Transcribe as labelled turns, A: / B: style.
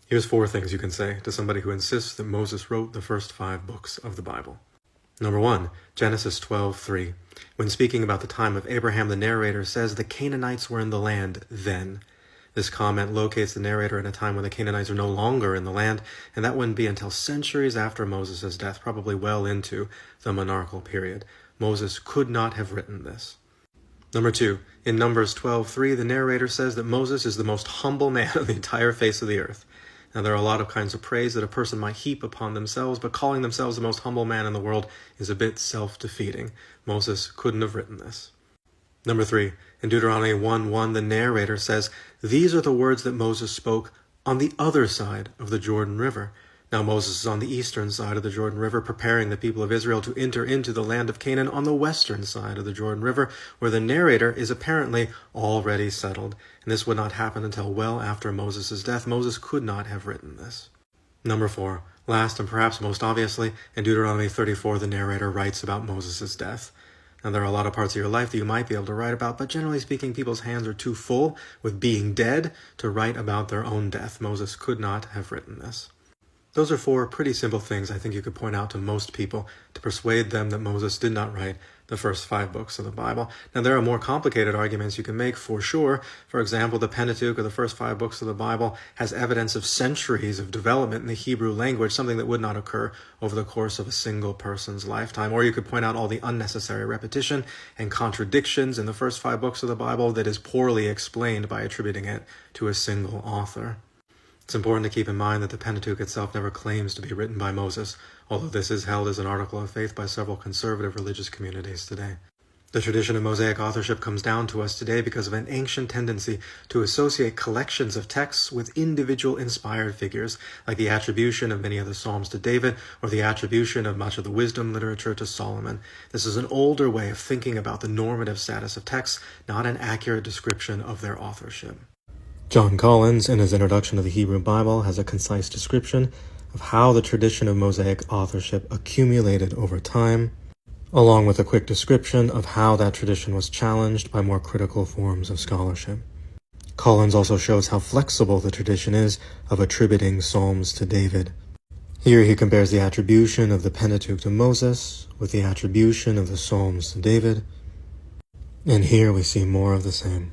A: Here's 4 things you can say to somebody who insists that Moses wrote the first 5 books of the Bible. Number 1, Genesis 12:3. When speaking about the time of Abraham, the narrator says the Canaanites were in the land then. This comment locates the narrator in a time when the Canaanites are no longer in the land, and that wouldn't be until centuries after Moses' death, probably well into the monarchical period. Moses could not have written this. Number 2, in Numbers 12:3, the narrator says that Moses is the most humble man on the entire face of the earth. Now, there are a lot of kinds of praise that a person might heap upon themselves, but calling themselves the most humble man in the world is a bit self-defeating. Moses couldn't have written this. Number 3, in Deuteronomy 1:1, the narrator says, "These are the words that Moses spoke on the other side of the Jordan River." Now Moses is on the eastern side of the Jordan River, preparing the people of Israel to enter into the land of Canaan on the western side of the Jordan River, where the narrator is apparently already settled. And this would not happen until well after Moses' death. Moses could not have written this. Number 4, last and perhaps most obviously, in Deuteronomy 34, the narrator writes about Moses' death. Now, there are a lot of parts of your life that you might be able to write about, but generally speaking, people's hands are too full with being dead to write about their own death. Moses could not have written this. Those are 4 pretty simple things I think you could point out to most people to persuade them that Moses did not write the first 5 books of the Bible. Now, there are more complicated arguments you can make for sure. For example, the Pentateuch, or the first 5 books of the Bible, has evidence of centuries of development in the Hebrew language, something that would not occur over the course of a single person's lifetime. Or you could point out all the unnecessary repetition and contradictions in the first 5 books of the Bible that is poorly explained by attributing it to a single author. It's important to keep in mind that the Pentateuch itself never claims to be written by Moses, although this is held as an article of faith by several conservative religious communities today. The tradition of Mosaic authorship comes down to us today because of an ancient tendency to associate collections of texts with individual inspired figures, like the attribution of many of the Psalms to David, or the attribution of much of the wisdom literature to Solomon. This is an older way of thinking about the normative status of texts, not an accurate description of their authorship. John Collins, in his introduction to the Hebrew Bible, has a concise description of how the tradition of Mosaic authorship accumulated over time, along with a quick description of how that tradition was challenged by more critical forms of scholarship. Collins also shows how flexible the tradition is of attributing Psalms to David. Here he compares the attribution of the Pentateuch to Moses with the attribution of the Psalms to David, and here we see more of the same.